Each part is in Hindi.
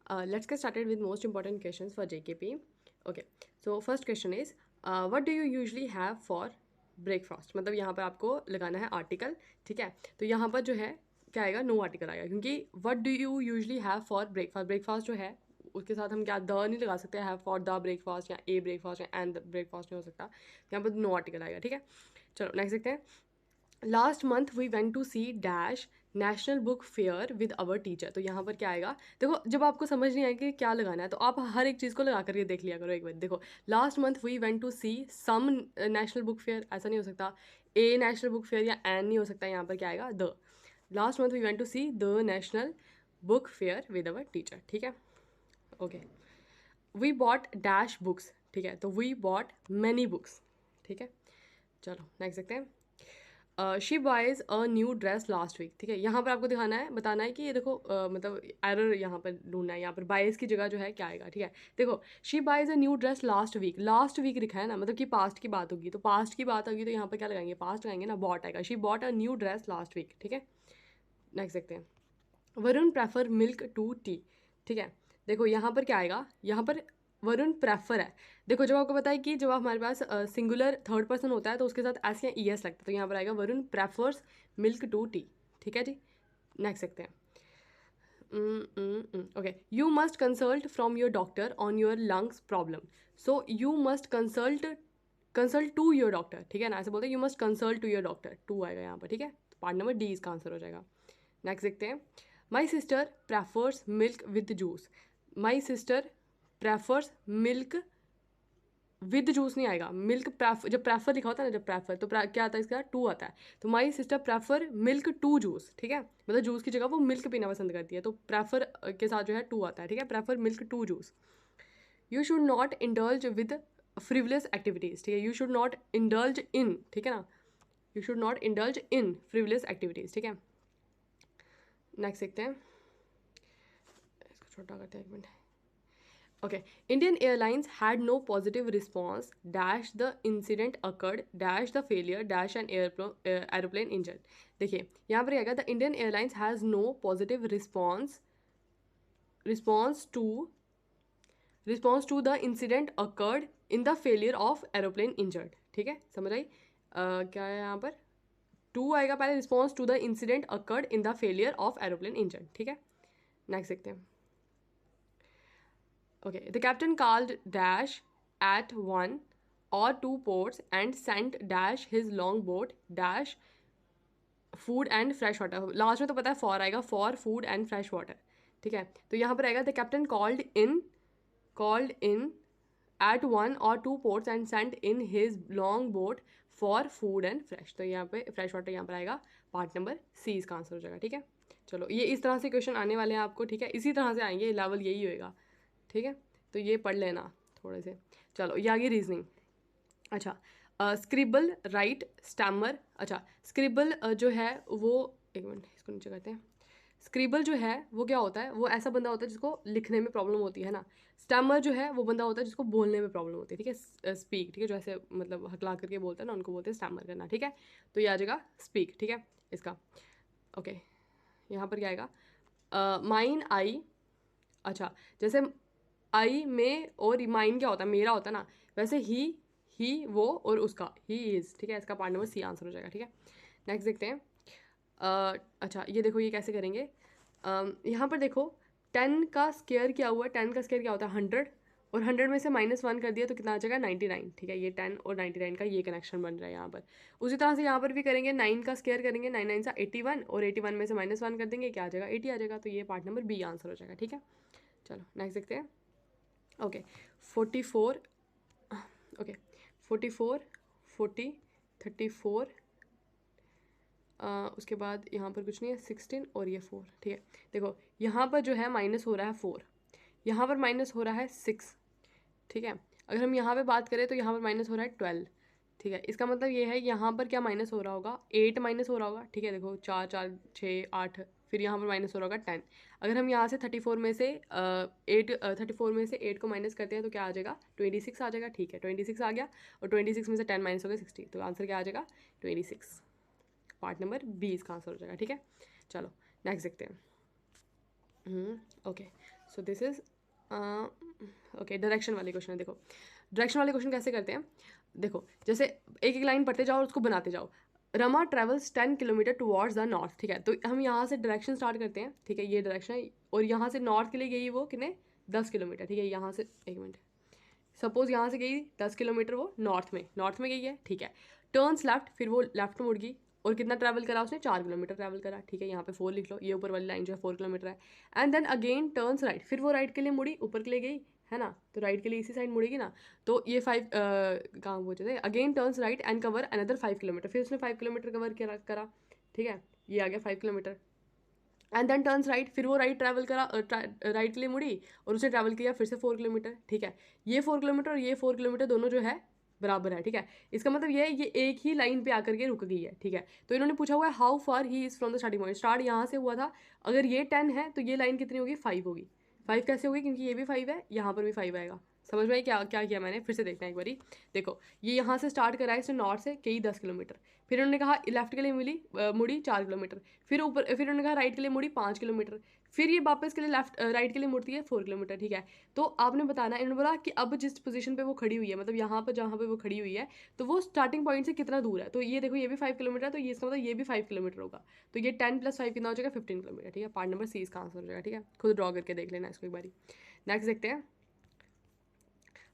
Let's get started with most important questions for JKP. Okay, so first question is, what do you usually have for breakfast? मतलब यहाँ पर आपको लगाना है आर्टिकल, ठीक है? तो यहाँ पर जो है क्या आएगा, नो आर्टिकल आएगा, क्योंकि what do you usually have for breakfast, breakfast जो है उसके साथ हम क्या द नहीं लगा सकते, हैव फॉर द ब्रेकफास्ट या ए ब्रेकफास्ट या एंड ब्रेकफास्ट नहीं हो सकता, यहाँ पर नो आर्टिकल आएगा, ठीक है? चलो नेक्स्ट देखते हैं। Last month we went to see dash national book fair with our teacher. तो यहाँ पर क्या आएगा, देखो जब आपको समझ नहीं आए कि क्या लगाना है तो आप हर एक चीज़ को लगा करके देख लिया करो एक बार। देखो last month we went to see some national book fair, ऐसा नहीं हो सकता, ए नेशनल बुक फेयर या एन नहीं हो सकता, यहाँ पर क्या आएगा the. Last month we went to see the national book fair with our teacher, ठीक है? Okay, we bought dash books, ठीक है? तो वी बॉट मैनी बुक्स, ठीक है? चलो नेक्स्ट देखते हैं। She buys a new dress last week, ठीक है? यहाँ पर आपको दिखाना है, बताना है कि ये देखो मतलब एरर यहाँ पर ढूंढना है, यहाँ पर बाइज की जगह जो है क्या आएगा, ठीक है? देखो she buys a new dress last week, last week लिखा है ना, मतलब कि पास्ट की बात होगी, तो पास्ट की बात होगी तो यहाँ पर क्या लगाएंगे, पास्ट लगाएंगे ना, बॉट आएगा, she bought a new dress last week, ठीक है? नेक्स्ट देखते हैं। Varun prefer milk to tea, ठीक है? देखो यहाँ पर क्या आएगा, यहाँ पर वरुण प्रेफर है। देखो जब आपको पता है कि जब हमारे पास सिंगुलर थर्ड पर्सन होता है तो उसके साथ एस या ई एस लगता है, तो यहाँ पर आएगा Varun prefers milk to tea, ठीक है जी? नेक्स्ट देखते हैं। Okay, you must consult from your doctor on your lungs problem, so you must consult to your doctor, ठीक है ना? ऐसे बोलते हैं you must consult to your doctor, to आएगा यहाँ पर, ठीक है? तो पार्ट नंबर डी इसका आंसर हो जाएगा। नेक्स्ट देखते हैं। My sister prefers milk with juice, my sister prefers milk with juice नहीं आएगा, मिल्क प्रेफर, जब प्रेफर लिखा होता है ना, जब प्रेफर तो क्या आता है, इसका टू आता है, तो my sister prefer milk to juice, ठीक है? मतलब जूस की जगह वो मिल्क पीना पसंद करती है, तो प्रेफर के साथ जो है टू आता है, ठीक है? Prefer milk to juice. You should not indulge with frivolous activities, ठीक है? You should not indulge in, ठीक है ना? You should not indulge in frivolous activities, ठीक है? नेक्स्ट देखते हैं, इसको छोटा करते हैं एक minute. Okay, Indian Airlines had no positive response dash the incident occurred dash the failure dash an aeroplane engine। देखिए यहाँ पर आएगा, the Indian Airlines has no positive response to the incident occurred in the failure of aeroplane injured, ठीक है? समझ आई? क्या है यहाँ पर, टू आएगा पहले, response to the incident occurred in the failure of aeroplane engine, ठीक है? नेक्स्ट देखते हैं। Okay, the captain called dash at one or two ports and sent dash his longboat dash food and fresh water। Last में तो पता है फॉर आएगा, for food and fresh water, ठीक है? तो यहाँ पर आएगा the captain called in at one or two ports and sent in his long boat for food and fresh. तो यहाँ पे फ्रेश वाटर यहाँ पर आएगा, पार्ट नंबर सी इसका आंसर हो जाएगा, ठीक है? चलो ये इस तरह से क्वेश्चन आने वाले हैं आपको, ठीक है? इसी तरह से आएंगे, लेवल यही होएगा, ठीक है? तो ये पढ़ लेना थोड़े से। चलो ये आगे रीजनिंग। अच्छा, स्क्रिबल राइट स्टैमर। अच्छा, स्क्रिबल जो है वो, एक मिनट इसको नीचे करते हैं। स्क्रिबल जो है वो क्या होता है, वो ऐसा बंदा होता है जिसको लिखने में प्रॉब्लम होती है ना। स्टैमर जो है वो बंदा होता है जिसको बोलने में प्रॉब्लम होती है, ठीक है? स्पीक, ठीक है? जो ऐसे मतलब हकला करके बोलता है ना, उनको बोलते हैं स्टैमर करना, ठीक है? तो ये आ जाएगा स्पीक, ठीक है इसका? ओके, यहाँ पर क्या आएगा, माइन आई। अच्छा, जैसे आई में और माइन क्या होता है, मेरा होता है ना, वैसे ही वो और उसका ही इज़, ठीक है? इसका पार्ट नंबर सी आंसर हो जाएगा, ठीक है? नेक्स्ट देखते हैं। अच्छा ये देखो ये कैसे करेंगे, यहाँ पर देखो 10 का स्केयर क्या हुआ, 10 का स्केयर क्या होता है 100, और 100 में से -1 कर दिया तो कितना आ जाएगा 99, ठीक है? ये 10 और 99 का ये कनेक्शन बन रहा है यहाँ पर। उसी तरह से यहाँ पर भी करेंगे, 9 का स्केयर करेंगे, 9 9 सा 81, और 81 में से -1 कर देंगे, क्या आ जाएगा 80 आ जाएगा। तो ये पार्ट नंबर बी आंसर हो जाएगा, ठीक है? चलो नेक्स्ट देखते हैं। ओके, 44, ओके 44 40 34, उसके बाद यहाँ पर कुछ नहीं है, 16 और ये 4, ठीक है? देखो यहाँ पर जो है माइनस हो रहा है 4, यहाँ पर माइनस हो रहा है 6, ठीक है? अगर हम यहाँ पे बात करें तो यहाँ पर माइनस हो रहा है 12, ठीक है? इसका मतलब ये है यहाँ पर क्या माइनस हो रहा होगा, 8 माइनस हो रहा होगा, ठीक है? देखो 4 4 6 8, फिर यहाँ पर माइनस हो रहा होगा 10। अगर हम यहाँ से 34 में से 8 को माइनस करते हैं तो क्या आ जाएगा, 26 आ जाएगा, ठीक है? 26 आ गया, और 26 में से 10 माइनस हो गया 60, तो आंसर क्या आ जाएगा 26, पार्ट नंबर बी इसका आंसर हो जाएगा, ठीक है? चलो नेक्स्ट देखते हैं। Okay, so this is okay, direction वाले क्वेश्चन है। देखो डायरेक्शन वाले क्वेश्चन कैसे करते हैं, देखो जैसे एक एक लाइन पढ़ते जाओ और उसको बनाते जाओ। Rama travels 10 kilometre towards the north, ठीक है, तो हम यहाँ से डायरेक्शन स्टार्ट करते हैं, ठीक है, ये डायरेक्शन है, और यहाँ से नॉर्थ के लिए गई वो कितने 10 किलोमीटर, ठीक है, यहाँ से एक मिनट, सपोज यहाँ से गई 10 किलोमीटर, वो नॉर्थ में गई है, ठीक है, टर्न्स लेफ्ट, फिर वो लेफ्ट मुड़ गई, और कितना ट्रैवल करा उसने, 4 किलोमीटर ट्रैवल करा, ठीक है, यहाँ पे 4 लिख लो, ये ऊपर वाली लाइन जो है 4 किलोमीटर है। And then again turns right, फिर वो राइट के लिए मुड़ी, ऊपर के लिए गई है ना, तो राइट के लिए इसी साइड मुड़ेगी ना, तो ये 5 कहाँ पहुँचे थे, again turns right and cover another 5 kilometre, फिर उसने 5 किलोमीटर कवर करा, ठीक है, ये आ गया 5 kilometre. And then turns right, फिर वो राइट ट्रैवल करा, राइट के लिए मुड़ी, और उसने ट्रैवल किया फिर से 4 किलोमीटर, ठीक है, ये 4 किलोमीटर और ये 4 किलोमीटर दोनों जो है बराबर है, ठीक है, इसका मतलब ये एक ही लाइन पे आकर के रुक गई है, ठीक है, तो इन्होंने पूछा हुआ है how far he is from the starting point, start यहाँ से हुआ था, अगर ये 10 है तो ये लाइन कितनी होगी, 5 होगी, 5 कैसे होगी, क्योंकि ये भी 5 है, यहाँ पर भी 5 आएगा, समझ में क्या क्या किया मैंने, फिर से देखना एक बारी, देखो ये यहाँ से स्टार्ट करा है इसने नॉर्थ से कई 10 किलोमीटर, फिर उन्होंने कहा लेफ्ट के लिए मुड़ी 4 किलोमीटर, फिर उन्होंने कहा राइट के लिए मुड़ी 5 किलोमीटर, फिर ये वापस के लिए राइट के लिए मुड़ती है 4 किलोमीटर, ठीक है, तो आपने बताना, इन्होंने बोला कि अब जिस पोजीशन पे वो खड़ी हुई है, मतलब यहाँ पर जहाँ पे वो खड़ी हुई है, तो वो स्टार्टिंग पॉइंट से कितना दूर है, तो ये देखो ये भी 5 किलोमीटर है, तो ये इसका मतलब ये भी 5 किलोमीटर होगा, तो ये 10 + 5 कितना हो जाएगा, 15 किलोमीटर, ठीक है, पार्ट नंबर सी इसका आंसर हो जाएगा, ठीक है, खुद ड्रॉ करके देख लेना इसको एक बारी। नेक्स्ट देखते हैं,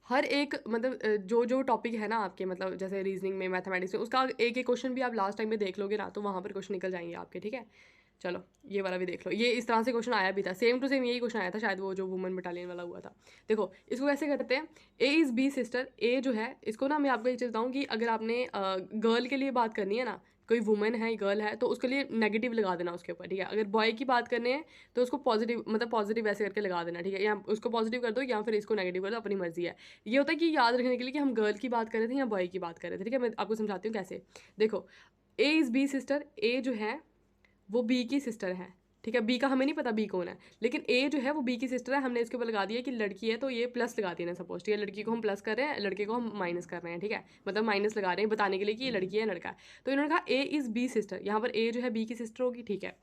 हर एक मतलब जो जो टॉपिक है ना आपके, मतलब जैसे रीजनिंग में, मैथमेटिक्स में, उसका एक एक क्वेश्चन भी आप लास्ट टाइम में देख लोगे ना, तो वहाँ पर क्वेश्चन निकल जाएंगे आपके, ठीक है, चलो ये वाला भी देख लो, ये इस तरह से क्वेश्चन आया भी था, सेम टू सेम यही क्वेश्चन आया था शायद, वो जो वुमेन बटालियन वाला हुआ था। देखो इसको कैसे करते हैं, ए इज़ बी सिस्टर, ए जो है इसको ना मैं आपको ये चीज़ बताऊँ कि अगर आपने गर्ल के लिए बात करनी है ना, कोई वुमेन है गर्ल है, तो उसके लिए नेगेटिव लगा देना उसके ऊपर, ठीक है, अगर बॉय की बात करनी है तो उसको पॉजिटिव, मतलब पॉजिटिव ऐसे करके लगा देना, ठीक है, या उसको पॉजिटिव कर दो या फिर इसको नेगेटिव कर दो, अपनी मर्जी है। ये होता है कि याद रखने के लिए कि हम गर्ल की बात कर रहे थे या बॉय की बात कर रहे थे, ठीक है, मैं आपको समझाती हूँ कैसे। देखो ए इज़ बी सिस्टर, ए जो है वो बी की सिस्टर है, ठीक है, बी का हमें नहीं पता बी कौन है, लेकिन ए जो है वो बी की सिस्टर है, हमने इसके ऊपर लगा दिया कि लड़की है, तो ये प्लस लगा दिया ना, सपोज, ठीक है, लड़की को हम प्लस कर रहे हैं, लड़के को हम माइनस कर रहे हैं, ठीक है, मतलब माइनस लगा रहे हैं बताने के लिए कि ये लड़की है लड़का है, तो इन्होंने कहा ए इज़ बी सिस्टर, यहाँ पर ए जो है बी की सिस्टर होगी, ठीक है,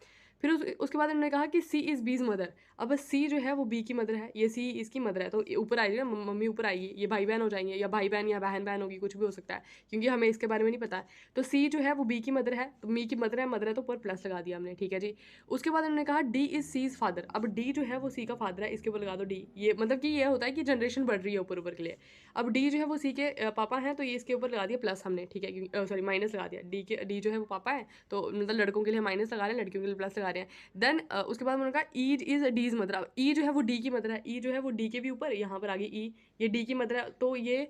फिर उसके बाद इन्होंने कहा कि सी इज़ बीज मदर, अब सी जो है वो बी की मदर है, ये सी इसकी मदर है, तो ऊपर आएगी ना, मम्मी ऊपर आएगी, ये भाई बहन हो जाएंगे, या भाई बहन या बहन बहन होगी, कुछ भी हो सकता है, क्योंकि हमें इसके बारे में नहीं पता है, तो सी जो है वो बी की मदर है, तो मी की मदर है तो ऊपर प्लस लगा दिया हमने, ठीक है जी। उसके बाद उन्होंने कहा डी इज सीज फादर, अब डी जो है वो सी का फादर है, इसके ऊपर लगा दो डी, ये मतलब कि ये होता है कि जनरेशन बढ़ रही है ऊपर ऊपर के लिए, अब डी जो है वो सी के पापा हैं, तो ये इसके ऊपर लगा दिया प्लस हमने, ठीक है, क्योंकि सॉरी माइनस लगा दिया, डी जो है वो पापा है, तो मतलब लड़कों के लिए माइनस लगा रहे हैं, लड़कियों के लिए प्लस लगा रहे हैं। देन उसके बाद उन्होंने कहा ई इज डीज मदर, अब ई जो है वो डी की मदर है, ई जो है वो डी के भी ऊपर, यहाँ पर आ गई ई, ये डी की मदर है, तो ये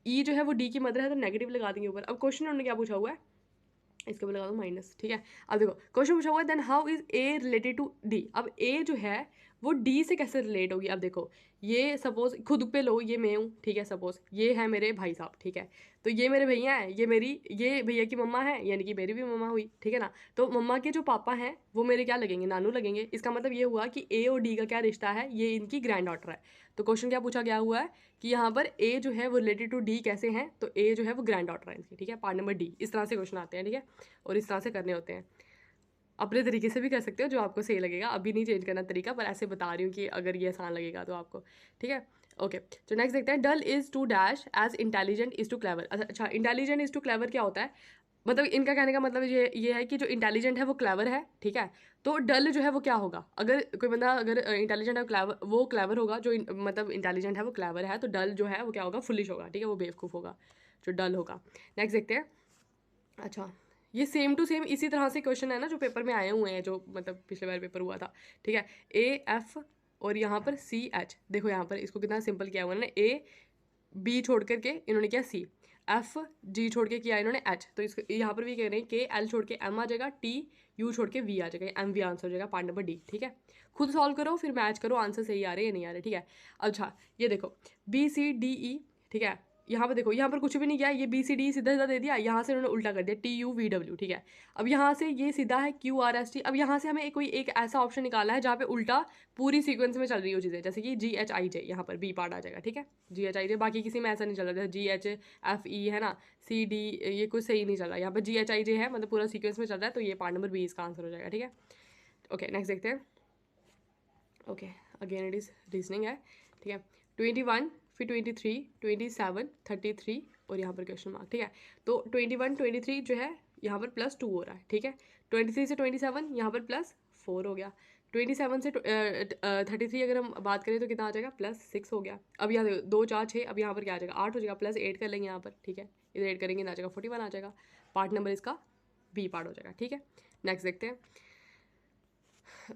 ई जो है वो डी की मदर है, तो नेगेटिव लगा देंगे ऊपर। अब क्वेश्चन उन्होंने क्या पूछा हुआ है, इसके ऊपर लगा दो माइनस, ठीक है। अब देखो क्वेश्चन पूछा हुआ है then how is A related to D, अब ए जो है वो डी से कैसे रिलेट होगी, अब देखो ये सपोज खुद पे लो, ये मैं हूँ, ठीक है, सपोज ये है मेरे भाई साहब, ठीक है, तो ये मेरे भैया हैं, ये भैया की मम्मा है, यानी कि मेरी भी मम्मा हुई, ठीक है ना, तो मम्मा के जो पापा हैं वो मेरे क्या लगेंगे, नानू लगेंगे, इसका मतलब ये हुआ कि ए और डी का क्या रिश्ता है, ये इनकी ग्रैंड डॉटर है। तो क्वेश्चन क्या पूछा गया हुआ है कि यहाँ पर ए जो है वो रिलेटेड टू डी कैसे हैं, तो ए जो है वो ग्रैंड डॉटर है इनकी, ठीक है, पार्ट नंबर डी, इस तरह से क्वेश्चन आते हैं, ठीक है, और इस तरह से करने होते हैं, अपने तरीके से भी कर सकते हो जो आपको सही लगेगा, अभी नहीं चेंज करना तरीका, पर ऐसे बता रही हूँ कि अगर ये आसान लगेगा तो आपको, ठीक है। ओके, तो नेक्स्ट देखते हैं, dull is to dash as intelligent is to clever, अच्छा इंटेलिजेंट इज़ टू क्लेवर क्या होता है, मतलब इनका कहने का मतलब ये है कि जो इंटेलिजेंट है वो क्लेवर है, ठीक है, तो डल जो है वो क्या होगा, अगर कोई बंदा अगर इंटेलिजेंट है क्लेवर, वो क्लेवर होगा, जो मतलब इंटेलिजेंट है वो क्लेवर है, तो डल जो है वो क्या होगा, फुलिश होगा, ठीक है, वो बेवकूफ़ होगा जो डल होगा। नेक्स्ट देखते हैं, अच्छा ये सेम टू सेम इसी तरह से क्वेश्चन है ना जो पेपर में आए हुए हैं, जो मतलब पिछले बार पेपर हुआ था, ठीक है, ए एफ और यहाँ पर सी एच, देखो यहाँ पर इसको कितना सिंपल किया हुआ है, ए बी छोड़ करके इन्होंने किया सी, एफ जी छोड़ के किया इन्होंने एच, तो इसको यहाँ पर भी कह रहे हैं के एल छोड़ के एम आ जाएगा, टी यू छोड़ के वी आ जाएगा, एम वी आंसर हो जाएगा, पार्ट नंबर डी, ठीक है, खुद सॉल्व करो फिर मैच करो आंसर सही आ रहे हैं या नहीं आ रहे, ठीक है। अच्छा ये देखो बी सी डी ई, ठीक है, यहाँ पर देखो यहाँ पर कुछ भी नहीं किया, ये बी सी डी सीधा सीधा दे दिया, यहाँ से उन्होंने उल्टा कर दिया टी यू वी डब्ल्यू, ठीक है, अब यहाँ से ये सीधा है क्यू आर एस टी, अब यहाँ से हमें कोई एक ऐसा ऑप्शन निकालना है जहाँ पे उल्टा पूरी सीक्वेंस में चल रही हो चीज़ें, जैसे कि जी एच आई जे, यहाँ पर बी पार्ट आ जाएगा, ठीक है, जी एच आई जे, बाकी किसी में ऐसा नहीं चल रहा, जैसे जी एच एफ ई है ना, सी डी, ये कुछ सही नहीं चल रहा, यहाँ पर जी एच आई जे है, मतलब पूरा सीक्वेंस में चल रहा है, तो ये पार्ट नंबर बी इसका आंसर हो जाएगा, ठीक है। ओके नेक्स्ट देखते हैं, okay again it is reasoning है, ठीक है। 21 फिर 23 27 33 और यहाँ पर क्वेश्चन मार्क, ठीक है। तो 21 23 जो है यहाँ पर +2 हो रहा है, ठीक है। 23 से 27 यहाँ पर +4 हो गया। 27 से 33 अगर हम बात करें तो कितना आ जाएगा, +6 हो गया। अब यहाँ 2 4 6, अब यहाँ पर क्या आ जाएगा, 8 हो जाएगा, +8 कर लेंगे यहाँ पर, ठीक है। इधर 8 करेंगे ना, आ जाएगा 41 आ जाएगा। पार्ट नंबर इसका बी पार्ट हो जाएगा, ठीक है। नेक्स्ट देखते हैं।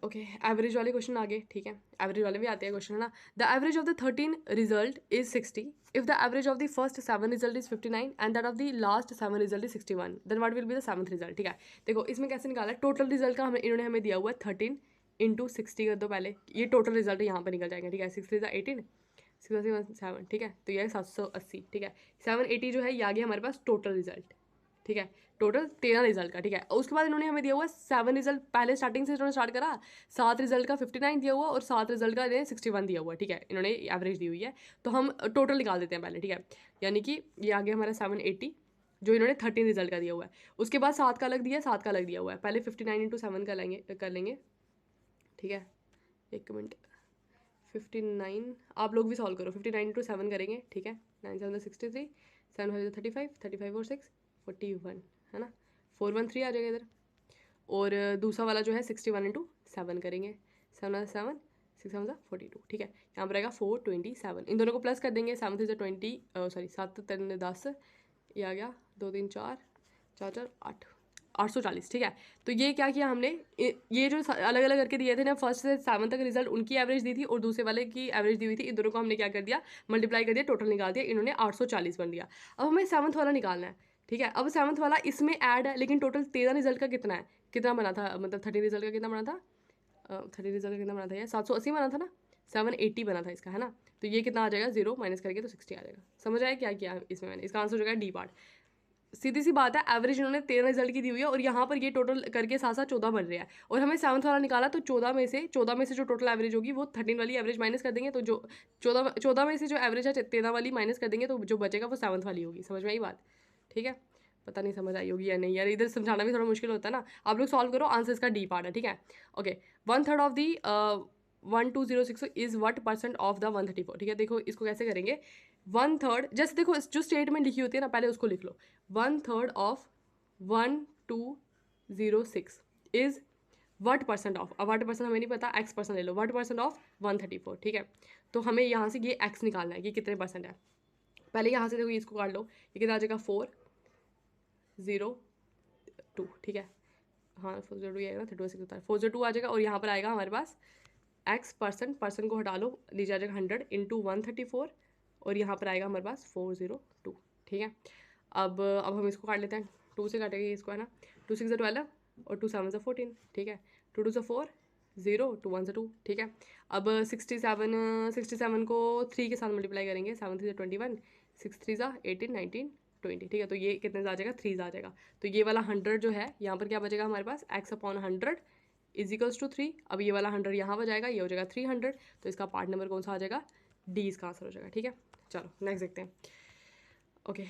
ओके, एवरेज वाले क्वेश्चन आगे, ठीक है। एवरेज वाले भी आते हैं क्वेश्चन, है ना। The average of the 13 result is 60 if the average of the first 7 result is 59 and that of the last 7 result is 61 then what will be the 7th result, ठीक है। देखो इसमें कैसे निकाला है, टोटल रिजल्ट का इन्होंने हमें दिया हुआ है 13 × 60 कर दो पहले, ये टोटल रिजल्ट यहाँ पर निकल जाएंगे, ठीक है। 6 3 18 6 7, ठीक है। तो ये है 780, ठीक है। 780 जो है ये आ गया हमारे पास टोटल रिजल्ट, ठीक है। टोटल 13 रिजल्ट का, ठीक है। और उसके बाद इन्होंने हमें दिया हुआ 7 रिजल्ट, पहले स्टार्टिंग से इन्होंने स्टार्ट करा, 7 रिजल्ट का 59 दिया हुआ और 7 रिजल्ट का इन्हें 61 दिया हुआ, ठीक है। इन्होंने एवरेज दी हुई है, तो हम टोटल निकाल देते हैं पहले, ठीक है। यानी कि ये आ गया हमारा 780 जो इन्होंने 13 रिजल्ट का दिया हुआ है। उसके बाद 7 का अलग दिया है, 7 का अलग दिया हुआ है। पहले 59 × 7 कर लेंगे, ठीक है। एक मिनट, 59 आप लोग भी सॉल्व करो, 59 × 7 करेंगे, ठीक है। 9 7 63 7 5 35 35 और 6 41, है ना। 413 आ जाएगा इधर। और दूसरा वाला जो है 61 × 7 करेंगे, 7 7 6 7 42, ठीक है। यहाँ पर आएगा 427, इन दोनों को प्लस कर देंगे, 7 3 20 सॉरी 7 3 10, ये आ गया 2 3 4 4 4 8 840, ठीक है। तो ये क्या किया हमने, ये जो अलग अलग करके दिए थे ना, फर्स्ट से 7 तक रिजल्ट उनकी एवरेज दी थी और दूसरे वाले की एवरेज दी हुई थी, इन दोनों को हमने क्या कर दिया, मल्टीप्लाई कर दिया, टोटल निकाल दिया, इन्होंने 840 बन दिया। अब हमें 7th वाला निकालना है, ठीक है। अब 7th वाला इसमें ऐड है, लेकिन टोटल 13 रिजल्ट का कितना है, कितना बना था, मतलब 30 रिजल्ट का कितना बना था, 30 रिजल्ट का कितना बना था यार, 780 बना था ना, 780 बना था इसका, है ना। तो ये कितना आ जाएगा, 0 माइनस करके तो 60 आ जाएगा। समझ आया क्या किया इसमें मैंने, इसका आंसर हो जाएगा डी पार्ट। सीधी सी बात है, एवरेज इन्होंने 13 रिजल्ट की दी हुई है और यहाँ पर ये टोटल करके साथ साथ 14 बन रहा है और हमें 7th वाला निकाला, तो 14 में से जो टोटल एवरेज होगी वो 13 वाली एवरेज माइनस कर देंगे, तो जो 14 में से जो एवरेज है 13 वाली माइनस कर देंगे, तो जो बचेगा वो 7th वाली होगी। समझ में आई बात, ठीक है। पता नहीं समझ आई होगी या नहीं यार, इधर समझाना भी थोड़ा मुश्किल होता है ना। आप लोग सॉल्व करो, आंसर इसका डी पार्ट है, ठीक है। Okay, 1/3 of the 1206 is what % of the 134, ठीक है। देखो इसको कैसे करेंगे, 1/3, जैसे देखो जो स्टेटमेंट लिखी होती है ना, पहले उसको लिख लो, 1/3 ऑफ 1206 इज व्हाट % ऑफ, अब व्हाट % हमें नहीं पता, x% ले लो, व्हाट % ऑफ 134, ठीक है। तो हमें यहाँ से ये x निकालना है कि कितने % है। पहले यहाँ से देखो इसको काट लो, ये कितना आ जाएगा 402, ठीक है। हाँ 402 आएगा ना, 32 402 आ जाएगा और यहाँ पर आएगा हमारे पास x% को हटा लो, नीचे आ जाएगा 100 × 134 और यहाँ पर आएगा हमारे पास 402, ठीक है। अब हम इसको काट लेते हैं, 2 से काटेंगे इसको, है ना। 2 6 12 और 2 7 14, ठीक है। 2 2 4 0 2 1 2, ठीक है। अब 67 को 3 के साथ मल्टीप्लाई करेंगे, 7 3 21 6 3 18 19 20, ठीक है। तो ये कितने आ जाएगा, 3 आ जाएगा। तो ये वाला 100 जो है यहाँ पर क्या बचेगा हमारे पास, x/100 इजिकल्स टू 3। अब ये वाला 100 यहाँ पर जाएगा, ये हो जाएगा 300, तो इसका पार्ट नंबर कौन सा आ जाएगा, डी इसका आंसर हो जाएगा, ठीक है। चलो नेक्स्ट देखते हैं। Okay,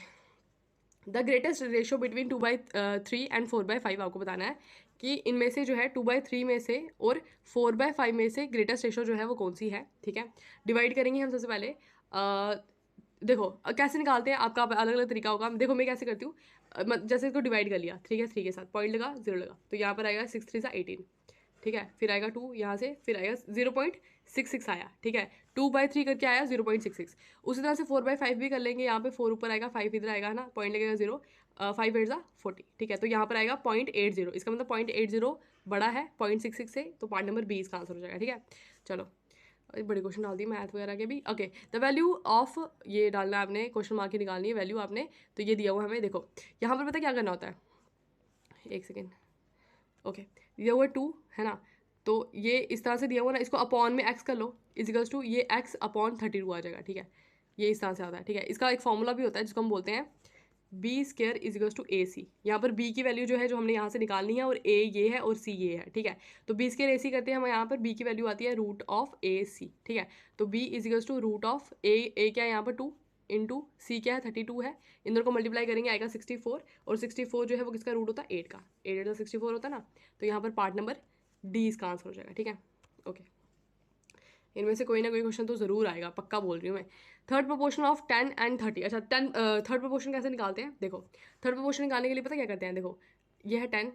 the greatest ratio between 2/3 and 4/5 आपको बताना है कि इनमें से जो है 2/3 में से और 4/5 में से ग्रेटेस्ट रेशो जो है वो कौन सी है, ठीक है। डिवाइड करेंगे हम सबसे पहले, देखो कैसे निकालते हैं, आपका अलग अलग तरीका होगा। देखो मैं कैसे करती हूँ, जैसे इसको डिवाइड कर लिया, ठीक है, 3 के साथ पॉइंट लगा 0 लगा, तो यहाँ पर आएगा 6 3 18, ठीक है। फिर आएगा 2 यहाँ से, फिर आएगा 0.66 आया, ठीक है। 2/3 करके आया 0.66। उसी तरह से 4/5 भी कर लेंगे, यहाँ पे 4 ऊपर आएगा, 5 इधर आएगा ना, पॉइंट लगेगा 0, 5 8 40, ठीक है। तो यहाँ पर आएगा 0.80, इसका मतलब 0.80 बड़ा है 0.66 से, तो पार्ट नंबर 20 का आंसर हो जाएगा, ठीक है। चलो बड़े क्वेश्चन डाल दी मैथ वगैरह के भी। ओके, द वैल्यू ऑफ, ये डालना है आपने, क्वेश्चन मार्क की निकालनी है वैल्यू आपने, तो ये दिया हुआ हमें, देखो यहाँ पर पता क्या करना होता है, एक सेकेंड। ओके, दिया हुआ 2 है ना, तो ये इस तरह से दिया हुआ ना, इसको अपॉन में x कर लो, इजिकल्स टू ये x/32 आ जाएगा, ठीक है। ये इस तरह से आता है, ठीक है। इसका एक फॉर्मूला भी होता है जिसको हम बोलते हैं b² इजिकल्स टू AC। यहाँ पर b की वैल्यू जो है जो हमने यहाँ से निकालनी है, और a ये है और c ये है, ठीक है। तो b² AC करते हैं हम, यहाँ पर b की वैल्यू आती है √AC, ठीक है। तो b इजिकल्स टू √a क्या है यहाँ पर 2 इंटू सी क्या है 32 है, इन दोनों को मल्टीप्लाई करेंगे आएगा 64, और 64 जो है वो किसका रूट होता है 8 का, 8 8 64 होता है ना। तो यहाँ पर पार्ट नंबर डी इसका आंसर हो जाएगा, ठीक है। ओके, इनमें से कोई ना कोई क्वेश्चन तो ज़रूर आएगा, पक्का बोल रही हूँ मैं। Third proportion of 10 and 30। अच्छा, थर्ड प्रोपोर्शन कैसे निकालते हैं? देखो, थर्ड प्रोपोर्शन निकालने के लिए पता क्या करते हैं? देखो, ये है 10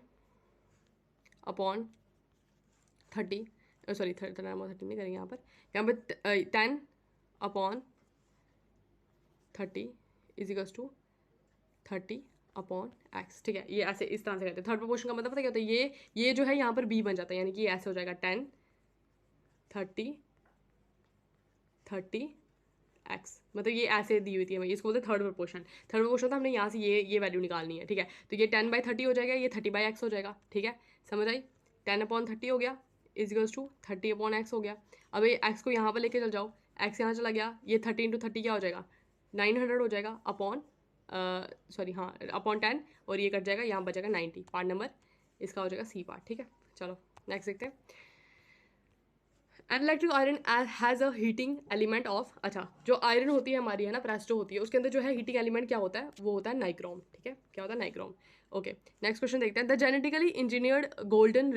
अपॉन 30, सॉरी 30 नहीं करेंगे यहाँ पर 10 upon 30 is equals to 30 upon x. ठीक है, ये ऐसे इस तरह से करते हैं। थर्ड प्रोपोर्शन का मतलब पता क्या होता है? ये जो है यहाँ पर बी बन जाता है, यानी कि ये ऐसे हो जाएगा 10 30 30 एक्स, मतलब ये ऐसे दी हुई थी हमें, इसको बोलते हैं थर्ड प्रोपोर्शन। थर्ड प्रोपोर्शन तो हमने यहाँ से ये वैल्यू निकालनी है। ठीक है, तो ये 10/30 हो जाएगा, ये 30/x हो जाएगा। ठीक है, समझ आई? 10/30 हो गया इज इक्वल्स टू 30/x हो गया। अब ये एक्स को यहाँ पर लेके चल जाओ, एक्स यहाँ चला गया, ये 30 × 30 क्या हो जाएगा? 900 हो जाएगा अपॉन सॉरी हाँ अपॉन 10, और ये कट जाएगा, यहाँ बचेगा 90। पार्ट नंबर इसका हो जाएगा सी पार्ट। ठीक है, चलो नेक्स्ट देखते हैं। An electric iron has a heating element of, अच्छा जो आयरन होती है हमारी है ना, प्रेस्टो होती है, उसके अंदर जो है हीटिंग एलिमेंट क्या होता है? वो होता है नाइक्रोम। ठीक है, क्या होता है? नाइक्रोम। ओके, नेक्स्ट क्वेश्चन देखते हैं। The genetically engineered golden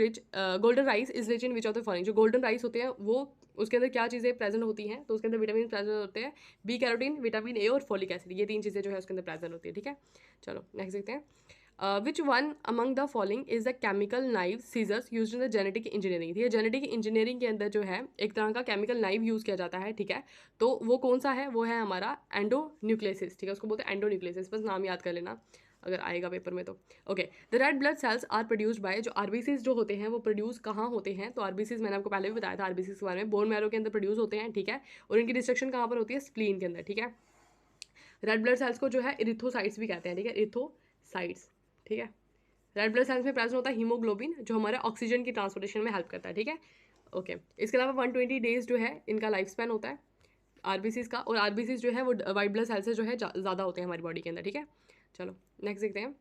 rice is rich in which of the following. जो गोल्डन राइस होते हैं वो उसके अंदर क्या चीज़ें प्रेजेंट होती हैं? तो उसके अंदर विटामिन प्रेजेंट होते हैं, बी कैरोटीन, विटामिन ए और फोलिक एसिड, ये 3 चीज़ें जो है उसके अंदर प्रेजेंट होती है। ठीक है, चलो नेक्स्ट देखते हैं। Which one among the following is the chemical knife scissors use in the genetic engineering. ठीक है, जेनेटिक इंजीनियरिंग के अंदर जो है एक तरह का केमिकल नाइव यूज़ किया जाता है। ठीक है, तो वो कौन सा है? वो है हमारा एंडोन्यूक्लियसिस। ठीक है, उसको बोलते हैं एंडोन्यूक्लियसिस, बस नाम याद कर लेना अगर आएगा पेपर में तो। Okay, the red blood cells are produced by, जो आरबीसीज जो होते हैं वो प्रोड्यूस कहाँ होते हैं? तो आरबीसीज मैंने आपको पहले भी बताया था आरबीसीज के बारे में, बोन मैरो के अंदर प्रोड्यूस होते हैं। ठीक है, और इनकी डिस्ट्रक्शन कहाँ पर होती है? स्प्लीन के अंदर। ठीक है, रेड ब्लड सेल्स को जो है इरिथोसाइट्स भी कहते हैं। ठीक है, इरिथोसाइट्स। ठीक है, रेड ब्लड सेल्स में प्रेजेंट होता है हीमोग्लोबिन, जो हमारे ऑक्सीजन की ट्रांसपोर्टेशन में हेल्प करता है। ठीक है, ओके, इसके अलावा 120 डेज जो है इनका लाइफ स्पैन होता है आरबीसीज का, और आरबीसीज जो है वो वाइट ब्लड सेल्स से जो है ज़्यादा होते हैं हमारी बॉडी के अंदर। ठीक है, चलो नेक्स्ट देखते हैं।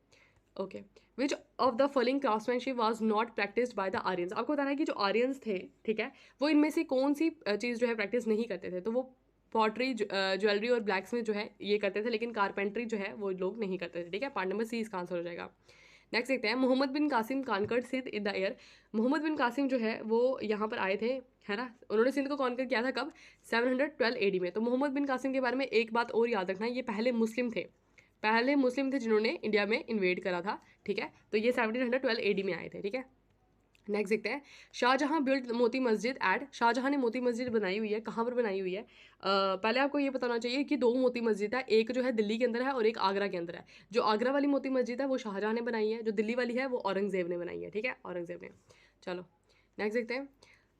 Okay, which of the following craftsmanship was not practised by the Aryans. आपको बताना है कि जो आर्यंस थे, ठीक है, वो इनमें से कौन सी चीज़ जो है प्रैक्टिस नहीं करते थे? तो वो पॉटरी, ज्वेलरी और ब्लैक स्मिथ जो है ये करते थे, लेकिन कारपेंट्री जो है वो लोग नहीं करते थे। ठीक है, पार्ट नंबर सी इसका आंसर हो जाएगा। नेक्स्ट देखते हैं। Mohammad bin Qasim conquered Sindh in the year. Mohammad bin Qasim जो है वो यहाँ पर आए थे, है ना, उन्होंने सिंध को कॉन्कर किया था कब? 712 AD में। तो मोहम्मद बिन कासिम के बारे में एक बात और याद रखना, ये पहले मुस्लिम थे जिन्होंने इंडिया में इन्वेड करा था। ठीक है, तो ये 1712 AD में आए थे। ठीक है, नेक्स्ट देखते हैं। शाहजहां बिल्ड मोती मस्जिद एट, शाहजहां ने मोती मस्जिद बनाई हुई है, कहाँ पर बनाई हुई है? पहले आपको ये बताना चाहिए कि 2 मोती मस्जिद है, एक जो है दिल्ली के अंदर है और एक आगरा के अंदर है। जो आगरा वाली मोती मस्जिद है वो शाहजहां ने बनाई है, जो दिल्ली वाली है वो औरंगजेब ने बनाई है। ठीक है, औरंगजेब ने। चलो नेक्स्ट देखते हैं।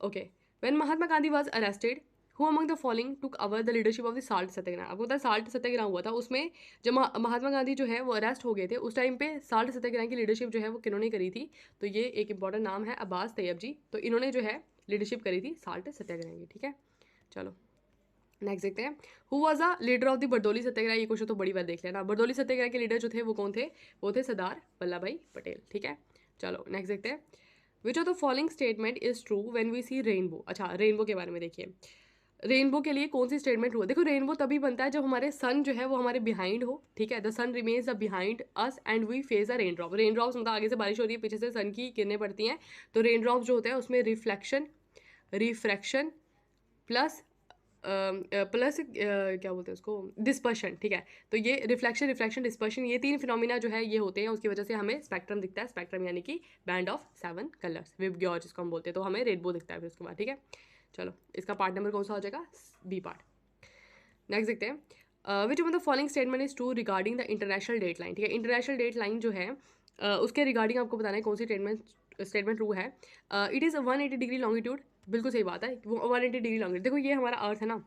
Okay, when Mahatma Gandhi was arrested, who among the following took over the leadership of the salt Satyagraha. आपको पता है साल्ट सत्याग्रह हुआ था, उसमें जब महात्मा गांधी जो है वो अरेस्ट हो गए थे, उस टाइम पे साल्ट सत्याग्रह की लीडरशिप जो है वो किन्होंने करी थी? तो ये एक इंपॉर्टेंट नाम है, अब्बास तैयब जी। तो इन्होंने जो है लीडरशिप करी थी साल्ट सत्याग्रह की। ठीक है, चलो नेक्स्ट देखते हैं। Who was the leader of the Bardoli Satyagraha. ये क्वेश्चन तो बड़ी बार देख लेना। बरदौली सत्याग्रह के लीडर जो थे वो कौन थे? वो थे सरदार वल्लभ भाई पटेल। ठीक है, चलो नेक्स्ट देखते हैं। Which of the following statement is true when we see rainbow. अच्छा, रेनबो के बारे में देखिए, रेनबो के लिए कौन सी स्टेटमेंट हुआ? देखो, रेनबो तभी बनता है जब हमारे सन जो है वो हमारे बिहाइंड हो। ठीक है, the sun remains the behind us and we face a rain drop. Rain drops मतलब आगे से बारिश हो रही है, पीछे से सन की किरणें पड़ती हैं, तो रेन ड्रॉप्स जो होते हैं उसमें रिफ्रैक्शन प्लस क्या बोलते हैं उसको, डिस्पर्शन। ठीक है, तो ये रिफ्लेक्शन डिस्पर्शन, ये 3 फिनोमिना जो है ये होते हैं, उसकी वजह से हमें स्पेक्ट्रम दिखता है। स्पेक्ट्रम यानी कि बैंड ऑफ 7 कलर्स, विबग्योर जिसको हम बोलते हैं, तो हमें रेनबो दिखता है फिर उसके बाद। ठीक है, चलो इसका पार्ट नंबर कौन सा हो जाएगा? B part. नेक्स्ट देखते हैं। Which of the following statement is true regarding the international date line. ठीक है, इंटरनेशनल डेट लाइन जो है उसके रिगार्डिंग आपको बताना है कौन सी स्टेटमेंट ट्रू है। इट इज़ 180 डिग्री लॉन्गिट्यूड, बिल्कुल सही बात है, वो 180 डिग्री लॉन्गिट्यूड। देखो ये हमारा अर्थ है ना,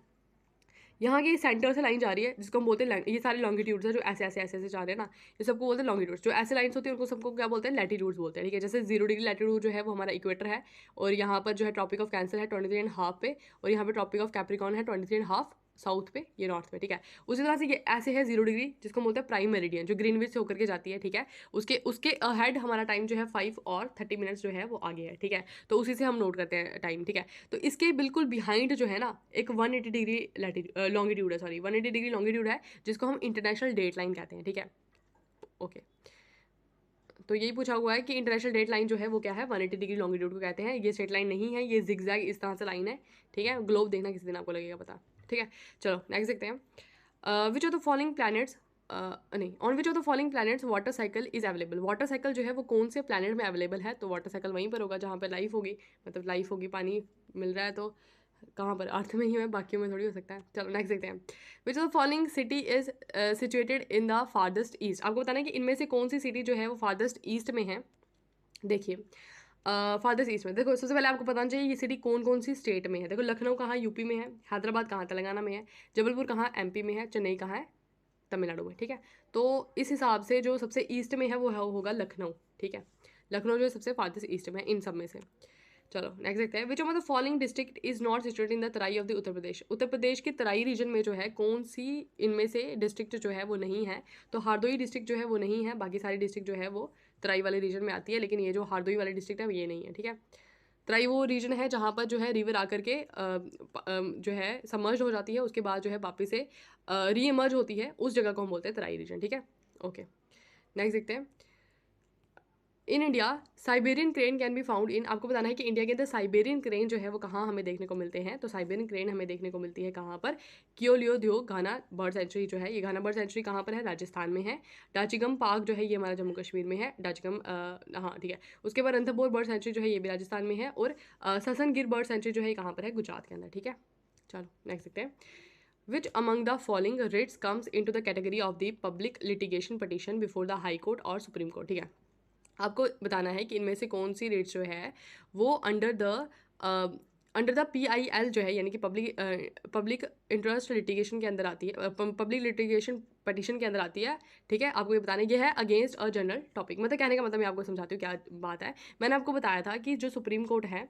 यहाँ की सेंटर से लाइन जा रही है जिसको हम बोलते हैं, ये सारे लॉन्गिट्यूड्स है जो ऐसे ऐसे ऐसे ऐसे जा रहे हैं ना, ये सबको बोलते हैं लॉन्गिट्यूड्स। जो ऐसे लाइन्स होती है उनको सबको क्या बोलते हैं? लैटिट्यूड्स बोलते हैं। ठीक है, जैसे 0 डिग्री लैटिट्यूड जो है वो हमारा इक्वेटर है, और यहाँ पर जो है ट्रॉपिक ऑफ कैंसर है 23.5 पे, और यहाँ पे ट्रॉपिक ऑफ कैप्रिकॉर्न है 23.5 साउथ पे, ये नॉर्थ पे। ठीक है, उसी तरह से ये ऐसे है 0 डिग्री, जिसको बोलते हैं प्राइम मेरिडियन, जो ग्रीनविच से होकर के जाती है। ठीक है, उसके अहेड हमारा टाइम जो है 5 और 30 मिनट्स जो है वो आगे है। ठीक है, तो उसी से हम नोट करते हैं टाइम। ठीक है, तो इसके बिल्कुल बिहाइंड जो है ना एक 180 डिग्री लॉन्गिट्यूड है, सॉरी 180 डिग्री लॉन्गिट्यूड है, जिसको हम इंटरनेशनल डेट लाइन कहते हैं। ठीक है, ओके, तो यही पूछा हुआ है कि इंटरनेशनल डेट लाइन जो है वो क्या है, 180 डिग्री लॉन्गिट्यूड को कहते हैं। ये स्ट्रेट लाइन नहीं है, ये जिगजैग इस तरह से लाइन है, ठीक है। ग्लोब देखना किसी दिन आपको लगेगा पता, ठीक है। चलो नेक्स्ट देखते हैं। Which of the following planets नहीं, on which of the following planets water cycle is available. Water cycle जो है वो कौन से प्लैनेट में अवेलेबल है, तो वाटर साइकिल वहीं पर होगा जहाँ पर लाइफ होगी, मतलब लाइफ होगी, पानी मिल रहा है, तो कहाँ पर, अर्थ में ही है, बाकी में थोड़ी हो सकता है। चलो नेक्स्ट देखते हैं। Which of the following city is situated in the farthest east. आपको बताना है कि इनमें से कौन सी सिटी जो है वो फारदेस्ट ईस्ट में है। देखिए फारदेस्ट ईस्ट में, देखो सबसे पहले आपको बताना चाहिए ये सिटी कौन कौन सी स्टेट में है। देखो लखनऊ कहाँ यूपी में है, हैदराबाद कहाँ तेलंगाना में है, जबलपुर कहाँ एमपी में है, चेन्नई कहाँ है तमिलनाडु में, ठीक है। तो इस हिसाब से जो सबसे ईस्ट में है वो होगा लखनऊ, ठीक है। लखनऊ जो है सबसे फारदेस्ट ईस्ट में है इन सब में से। चलो नेक्स्ट देखते हैं। Which of the following district is not situated in the Terai of the Uttar Pradesh. Uttar Pradesh के तराई रीजन में जो है कौन सी इनमें से डिस्ट्रिक्ट जो है वो नहीं है, तो हारदोई डिस्ट्रिक्ट जो है वो नहीं है, बाकी सारी डिस्ट्रिक्ट जो है वो तराई वाले रीजन में आती है, लेकिन ये जो हारदोई वाली डिस्ट्रिक्ट है ये नहीं है, ठीक है। तराई वो रीजन है जहाँ पर जो है रिवर आकर के जो है सबमर्ज हो जाती है, उसके बाद जो है वापस से री इमर्ज होती है, उस जगह को हम बोलते हैं तराई रीजन, ठीक है। ओके नेक्स्ट देखते हैं। In India Siberian crane can be found in. आपको बताना है कि इंडिया के अंदर साइबेरियन क्रेन जो है वो कहाँ हमें देखने को मिलते हैं, तो साइबेरियन क्रेन हमें देखने को मिलती है कहाँ पर, कियोलियोद्यो घाना बर्ड सेंचुरी जो है, ये घाना बर्ड सेंचुरी कहाँ पर है, राजस्थान में है। डाचिगम पार्क जो है ये हमारा जम्मू कश्मीर में है, डाचिगम हाँ ठीक है। उसके बाद रणथंभौर बर्ड सेंचुरी जो है ये भी राजस्थान में है, और ससन गिर बर्ड सेंचुरी जो है कहाँ पर है, गुजरात के अंदर, ठीक है। चलो नेक्स्ट देखते हैं। Which among the following writs comes into the category of the public litigation petition before the High Court और Supreme Court, ठीक है। आपको बताना है कि इनमें से कौन सी रेट्स जो है वो अंडर द PIL जो है, यानी कि पब्लिक इंटरेस्ट लिटिगेशन के अंदर आती है, पब्लिक लिटिगेशन पटिशन के अंदर आती है, ठीक है। आपको ये बताना है ये है अगेंस्ट अ जनरल टॉपिक। मतलब कहने का मतलब मैं आपको समझाती हूँ क्या बात है। मैंने आपको बताया था कि जो सुप्रीम कोर्ट है,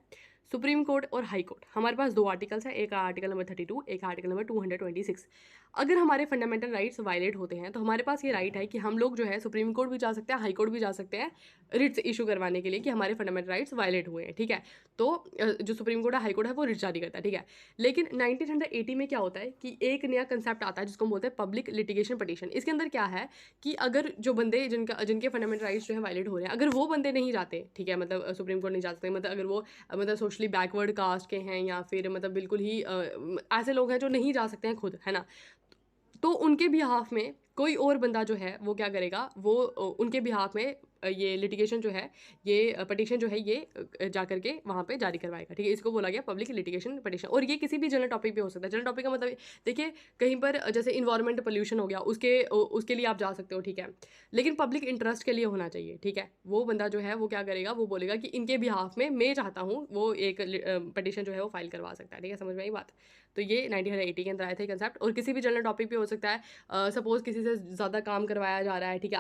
सुप्रीम कोर्ट और हाई कोर्ट, हमारे पास दो आर्टिकल्स हैं, एक आर्टिकल नंबर 32, एक आर्टिकल नंबर 226। अगर हमारे फंडामेंटल राइट्स वायलेट होते हैं तो हमारे पास ये राइट है कि हम लोग जो है सुप्रीम कोर्ट भी जा सकते हैं, हाई कोर्ट भी जा सकते हैं रिट्स इशू करवाने के लिए कि हमारे फंडामेंटल राइट्स वायलेट हुए हैं, ठीक है। तो जो सुप्रीम कोर्ट है, हाई कोर्ट है, वो रिट जारी करता है, ठीक है। लेकिन 1980 में क्या होता है कि एक नया कंसेप्ट आता है जिसको हम बोलते हैं पब्लिक लिटिगेशन पटिशन। इसके अंदर क्या है कि अगर जो बंदे जिनके फंडामेंटल राइट्स जो है वायलेट हो रहे हैं, अगर वो बंदे नहीं जाते, ठीक है, मतलब सुप्रीम कोर्ट नहीं जा सकते, मतलब अगर वो मतलब सोशली बैकवर्ड कास्ट के हैं या फिर मतलब बिल्कुल ही ऐसे लोग हैं जो नहीं जा सकते हैं खुद, है ना, तो उनके बिहाफ में कोई और बंदा जो है वो क्या करेगा, वो उनके बिहाफ में ये लिटिगेशन जो है, ये पटिशन जो है ये जा करके वहाँ पे जारी करवाएगा, ठीक है। इसको बोला गया पब्लिक लिटिगेशन पटिशन। और ये किसी भी जनरल टॉपिक पे हो सकता है। जनरल टॉपिक का मतलब देखिए कहीं पर जैसे इन्वायरमेंट पोल्यूशन हो गया, उसके लिए आप जा सकते हो, ठीक है, लेकिन पब्लिक इंटरेस्ट के लिए होना चाहिए, ठीक है। वो बंदा जो है वो क्या करेगा, वो बोलेगा कि इनके बिहाफ में मैं चाहता हूँ, वो एक पटिशन जो है वो फाइल करवा सकता है, ठीक है। समझ में आई बात। तो ये 1980 के अंदर आया था कंसेप्ट। और किसी भी जनरल टॉपिक पे हो सकता है। सपोज किसी से ज़्यादा काम करवाया जा रहा है, ठीक है,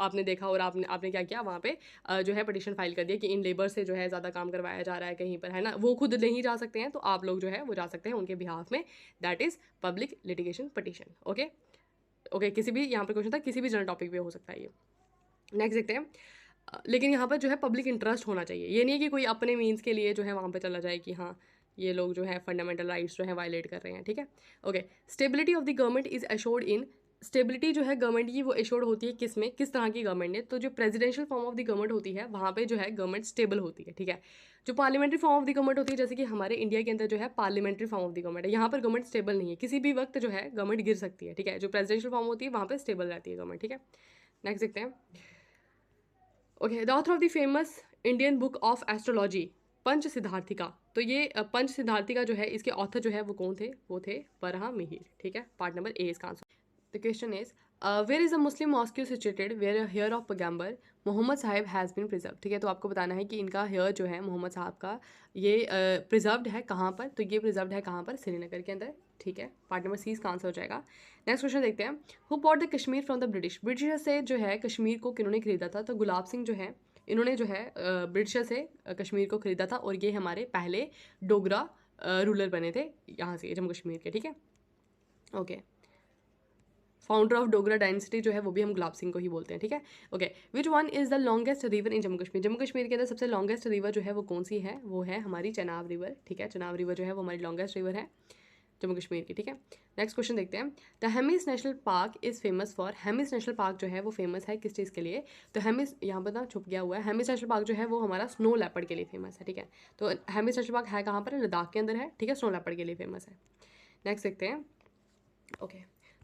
आपने देखा और आपने क्या किया, वहाँ पे जो है पटिशन फाइल कर दिया कि इन लेबर से जो है ज़्यादा काम करवाया जा रहा है कहीं पर, है ना, वो खुद नहीं जा सकते हैं, तो आप लोग जो है वो जा सकते हैं उनके बिहाफ में। That is public litigation petition. Okay किसी भी यहाँ पर क्वेश्चन था, किसी भी जनरल टॉपिक पे हो सकता है ये। नेक्स्ट देखते हैं। लेकिन यहाँ पर जो है पब्लिक इंटरेस्ट होना चाहिए। ये नहीं है कि कोई अपने मीन्स के लिए जो है वहाँ पर चला जाए कि हाँ ये लोग जो है फंडामेंटल राइट्स जो है वायलेट कर रहे हैं, ठीक है। Okay stability of the government is assured in. Stability जो है गवर्नमेंट की वो एश्योर्ड होती है किस में, किस तरह की गवर्नमेंट है, तो जो presidential form of the government होती है वहाँ पे जो है गवर्नमेंट स्टेबल होती है, ठीक है। जो parliamentary form of the government होती है, जैसे कि हमारे इंडिया के अंदर जो है parliamentary form of the government है, यहाँ पर गवर्नमेंट स्टेबल नहीं है, किसी भी वक्त जो है गवर्नमेंट गिर सकती है, ठीक है। जो प्रेसिडेंशियल फॉर्म होती है वहाँ पर स्टेबल रहती है गवर्नमेंट, ठीक है। नेक्स्ट देखते हैं। Okay the author of the famous Indian book of astrology Panch Siddhantika. तो ये पंच सिद्धार्थिका जो है इसके ऑथर जो है वो कौन थे, वो थे बरहा मिहिर, ठीक है। पार्ट नंबर ए इसका answer. The question is where is a Muslim mosque situated where hair of Paigambar Mohammad Sahib has been preserve, ठीक है। तो आपको बताना है कि इनका हेयर जो है मोहम्मद साहब का ये प्रिजर्व्ड है कहाँ पर, तो ये प्रिजर्व्ड है कहाँ पर, श्रीनगर के अंदर, ठीक है। पार्ट नंबर सी इसका आंसर हो जाएगा। नेक्स्ट क्वेश्चन देखते हैं। Who bought the Kashmir from the British. Britisher से जो है कश्मीर को किन्होंने खरीदा था, तो गुलाब सिंह जो है इन्होंने जो है ब्रिटिशर से कश्मीर को खरीदा था, और ये हमारे पहले डोगरा रूलर बने थे यहाँ से जम्मू कश्मीर के, ठीक है। Okay founder of Dogra dynasty जो है वो भी हम गुलाब सिंह को ही बोलते हैं, ठीक है। Okay which one is the longest river in Jammu Kashmir. Jammu Kashmir के अंदर सबसे लॉन्गेस्ट रिवर जो है वो कौन सी है, वो है हमारी चनाब रिवर, ठीक है। चनाब रिवर जो है वो हमारी लॉन्गेस्ट रिवर है। जम्मू कश्मीर की, ठीक है। नेक्स्ट क्वेश्चन देखते हैं। The Hemis national park is famous for, Hemis national park जो है वो फेमस है किस चीज़ के लिए? तो हेमिस यहाँ पर ना छुप गया हुआ है, हेमिस नेशनल पार्क जो है वो हमारा स्नो लेपर्ड के लिए फेमस है, ठीक है। तो हेमिस नेशनल पार्क है कहाँ पर? लद्दाख के अंदर है, ठीक है, स्नो लेपर्ड के लिए फेमस है। नेक्स्ट देखते हैं। Okay,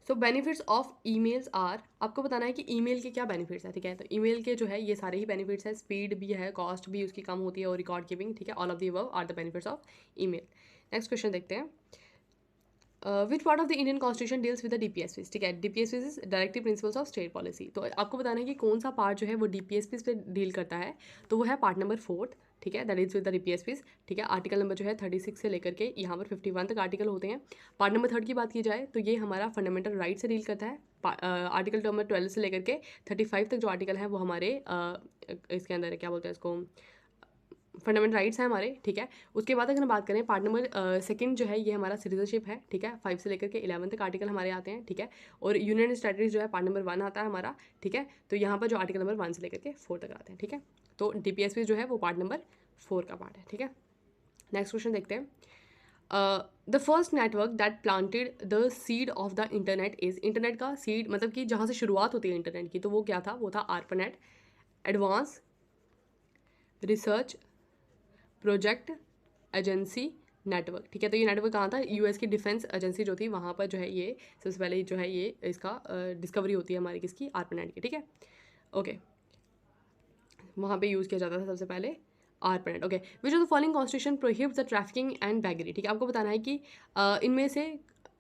so benefits of emails are, आपको बताना है कि ईमेल के क्या बेनिफिट्स है, ठीक है। तो ईमेल के जो है ये सारे ही बेनिफिट्स है, स्पीड भी है, कॉस्ट भी उसकी कम होती है और रिकॉर्ड कीपिंग, ठीक है। All of the above are the benefits of email. Next question देखते हैं। Which part of the Indian constitution deals with the DPSPs, ठीक है। DPSPs is directive principles of state policy. तो आपको बताना है कि कौन सा पार्ट जो है वो डीपीएसपीज पे डील करता है, तो वो है पार्ट नंबर 4, ठीक है, that is with the DPSPs, ठीक है। आर्टिकल नंबर जो है 36 से लेकर के यहाँ पर 51 तक आर्टिकल होते हैं। पार्ट नंबर 3 की बात की जाए तो ये हमारा फंडामेंटल राइट से डील करता है। आर्टिकल नंबर 12 से लेकर के 35 तक जो आर्टिकल है वो हमारे इसके अंदर क्या बोलते हैं इसको, फंडामेंटल राइट्स हैं हमारे, ठीक है। उसके बाद अगर हम बात करें पार्ट नंबर सेकंड जो है ये हमारा सिटीजनशिप है, ठीक है। 5 से लेकर के 11 तक आर्टिकल हमारे आते हैं, ठीक है। और यूनियन टेरिटरीज जो है पार्ट नंबर 1 आता है हमारा, ठीक है। तो यहाँ पर जो आर्टिकल नंबर 1 से लेकर के 4 तक आते हैं, ठीक है। तो डीपीएसपी जो है वो पार्ट नंबर 4 का पार्ट है, ठीक है। नेक्स्ट क्वेश्चन देखते हैं। The first network that planted the seed of the internet is, internet का सीड मतलब कि जहाँ से शुरुआत होती है इंटरनेट की, तो वो क्या था? वो था ARPANET advance research project agency network, ठीक है। तो ये नेटवर्क कहाँ था? यूएस की डिफेंस एजेंसी जो थी वहाँ पर जो है ये सबसे पहले जो है ये इसका डिस्कवरी होती है हमारी किसकी? आर्पानेट की, ठीक है। ओके, वहाँ पे यूज़ किया जाता था सबसे पहले ARPANET. Okay, which of the following constitution prohibits the trafficking and बैगरी, ठीक है। आपको बताना है कि इनमें से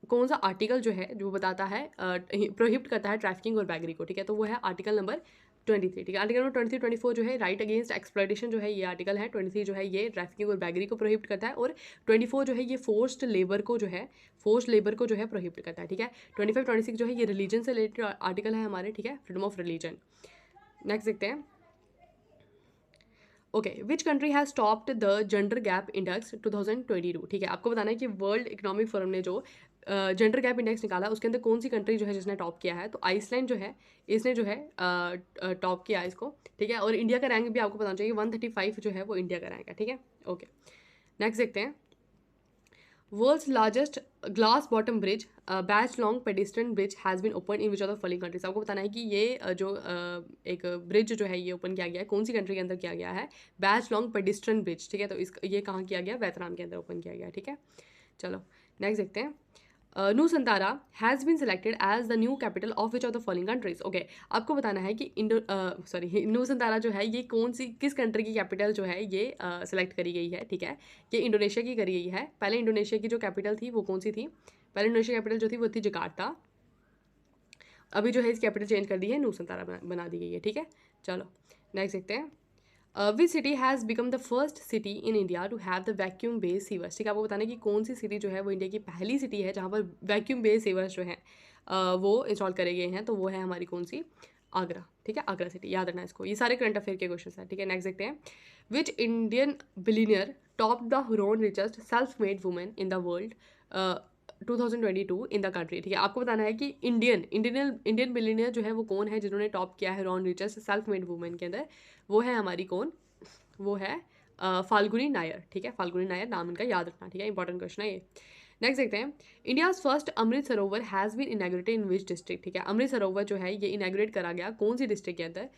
कौन सा आर्टिकल जो है जो बताता है प्रोहिबिट करता है ट्रैफिकिंग और बैगरी को, ठीक है। तो वो है आर्टिकल नंबर 23, ठीक है। आर्टिकल नंबर 23, 24 जो है राइट अगेंस्ट एक्सप्लॉयटेशन जो है ये आर्टिकल है। 23 जो है ये ट्रैफिकिंग और बैगरी को प्रोहिबिट करता है, और 24 जो है ये फोर्स्ड लेबर को जो है प्रोहिबिट करता है, ठीक है। 25, 26 जो है ये रिलीजन से रिलेटेड आर्टिकल है हमारे, ठीक है, फ्रीडम ऑफ रिलीजन। नेक्स्ट देखते हैं। Okay, which country has topped the gender gap index 2022, ठीक है। आपको बताना है कि वर्ल्ड इकोनॉमिक फोरम ने जो जेंडर गैप इंडेक्स निकाला उसके अंदर कौन सी कंट्री जो है जिसने टॉप किया है? तो आइसलैंड जो है इसने जो है टॉप किया इसको, ठीक है। और इंडिया का रैंक भी आपको बताना चाहिए, 135 जो है वो इंडिया का रैंक है, ठीक है। ओके, नेक्स्ट देखते हैं। World's largest glass bottom bridge batch long pedestrian bridge has been open in which of the following countries. आपको बताना है कि ये जो एक ब्रिज जो है ये ओपन किया गया है, कौन सी कंट्री के अंदर किया गया है? बैच लॉन्ग पेडिस्ट्रियन ब्रिज, ठीक है। तो ये कहाँ किया गया? वियतनाम के अंदर ओपन किया गया, ठीक है। चलो नेक्स्ट देखते हैं। Nusantara has been selected as the new capital of which of the following countries. Okay, आपको बताना है कि नूसंतारा जो है ये कौन सी किस कंट्री की कैपिटल जो है ये सेलेक्ट करी गई है, ठीक है। ये इंडोनेशिया की करी गई है। पहले इंडोनेशिया की जो कैपिटल थी वो कौन सी थी? पहले इंडोनेशिया कैपिटल जो थी वो थी जकार्ता। अभी जो है इस कैपिटल चेंज कर दी है, नूसंतारा बना दी गई है, ठीक है। चलो नेक्स्ट देखते हैं। Which city has become the first city in India to have the vacuum based sewers, ठीक है। आपको बताना है कि कौन सी सिटी जो है वो इंडिया की पहली सिटी है जहाँ पर वैक्यूम बेस्ड सीवर्स जो है वो इंस्टॉल करे गए हैं। तो वो है हमारी कौन सी? आगरा, ठीक है। आगरा सिटी, याद रखना इसको। ये सारे करंट अफेयर के क्वेश्चन हैं, ठीक है। नेक्स्ट देखते हैं। Which Indian billionaire top the Huron richest self made women in the world 2022 in the country, ठीक है। आपको बताना है कि इंडियन बिलीनियर जो है वो कौन है जिन्होंने टॉप किया है Huron richest self made women के अंदर? वो है हमारी कौन? वो है फाल्गुनी नायर, ठीक है। फाल्गुनी नायर नाम इनका याद रखना, ठीक है। इंपॉर्टेंट क्वेश्चन है ये। नेक्स्ट देखते हैं। India's first Amrit Sarovar has been inaugurated in which district, ठीक है। अमृत सरोवर जो है ये इनैगुरेट करा गया कौन सी डिस्ट्रिक्ट के अंदर?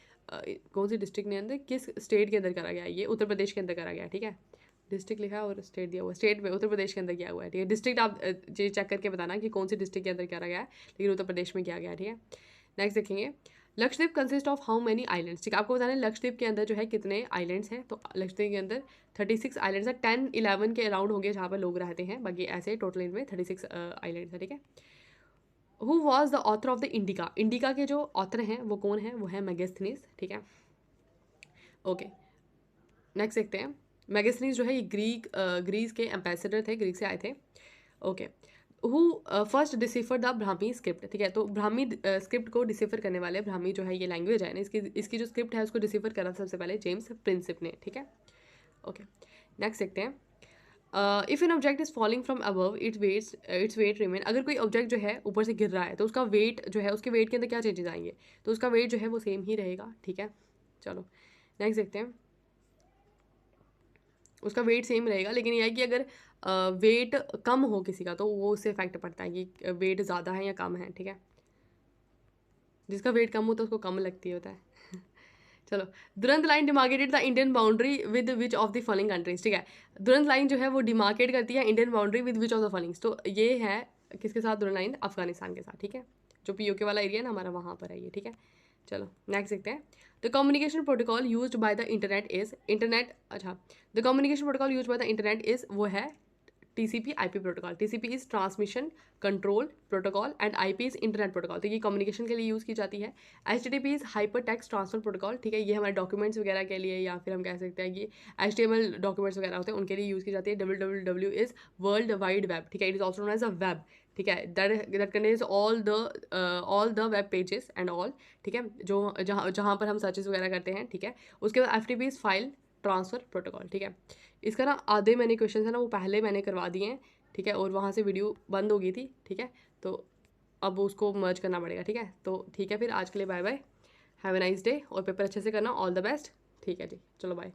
कौन सी डिस्ट्रिक्ट के अंदर, किस स्टेट के अंदर करा गया? ये उत्तर प्रदेश के अंदर करा गया, ठीक है। डिस्ट्रिक्ट लिखा है और स्टेट दिया हुआ है, स्टेट में उत्तर प्रदेश के अंदर किया हुआ है, ठीक है। डिस्ट्रिक्ट आप ये चेक करके बताना कि कौन सी डिस्ट्रिक्ट के अंदर करा गया है, लेकिन उत्तर प्रदेश में किया गया है, ठीक है। नेक्स्ट देखेंगे। Lakshadweep consist of how many islands, ठीक है। आपको बताना है लक्षद्वीप के अंदर जो है कितने आइलैंड्स हैं? तो लक्षद्वीप के अंदर 36 आइलैंड्स हैं। 10-11 के अराउंड होंगे जहाँ पर लोग रहते हैं, बाकी ऐसे टोटल इनमें 36 आइलैंड्स हैं, ठीक है। Who was the author of the indica, indica के जो ऑथर हैं वो कौन है? वो है मेगास्थनीज, ठीक है। ओके, नेक्स्ट देखते हैं। मेगास्थनीज जो है ये ग्रीस के एम्बेसडर थे, ग्रीक से आए थे। Okay, who first decipher the Brahmi script, ठीक है। तो ब्राह्मी स्क्रिप्ट को डिसिफर करने वाले, ब्राह्मी जो है ये लैंग्वेज है ना, इसकी जो स्क्रिप्ट है उसको डिसिफर करा सबसे पहले जेम्स प्रिंसिप ने, ठीक है। ओके, नेक्स्ट देखते हैं। If an object is falling from above its weight remain, अगर कोई ऑब्जेक्ट जो है ऊपर से गिर रहा है तो उसका वेट जो है, उसके वेट के अंदर क्या चेंजेस आएंगे? तो उसका वेट जो है वो सेम ही रहेगा, ठीक है। चलो नेक्स्ट देखते हैं। उसका वेट सेम रहेगा, लेकिन यह है कि अगर वेट कम हो किसी का तो वो उससे इफेक्ट पड़ता है कि वेट ज़्यादा है या कम है, ठीक है। जिसका वेट कम हो तो उसको कम लगती होता है। चलो, Durand line demarcated the Indian boundary with which of the following countries, ठीक है। दुरंत लाइन जो है वो डिमार्केट करती है Indian boundary with which of the followings, तो ये है किसके साथ दुरंत लाइन, अफगानिस्तान के साथ, ठीक है। जो पीओके वाला एरिया है ना हमारा, वहाँ पर है ये, ठीक है। चलो नेक्स्ट देखते हैं। The communication protocol used by the internet is, internet, अच्छा, the communication protocol used by the internet is, वो है TCP IP protocol. TCP is transmission control protocol and IP is internet protocol, तो ये कम्युनिकेशन के लिए यूज़ की जाती है। HTTP is hyper text transfer protocol, ठीक है, ये हमारे डॉक्यूमेंट्स वगैरह के लिए, या फिर हम कह सकते हैं कि HTML डॉक्यूमेंट्स वगैरह होते हैं उनके लिए यूज़ की जाती है। www is world wide web, ठीक है, it is also known as a web, ठीक है, that contains all the web pages and all, ठीक है, जो जहाँ जहाँ पर हम सर्चेस वगैरह करते हैं, ठीक है। उसके बाद FTP is file transfer protocol, ठीक है। इसका ना आधे मैंने क्वेश्चन है ना वो पहले मैंने करवा दिए हैं, ठीक है, और वहाँ से वीडियो बंद हो गई थी, ठीक है, तो अब उसको मर्ज करना पड़ेगा, ठीक है। तो ठीक है, फिर आज के लिए bye bye, have a nice day, और पेपर अच्छे से करना, ऑल द बेस्ट, ठीक है जी, चलो बाय।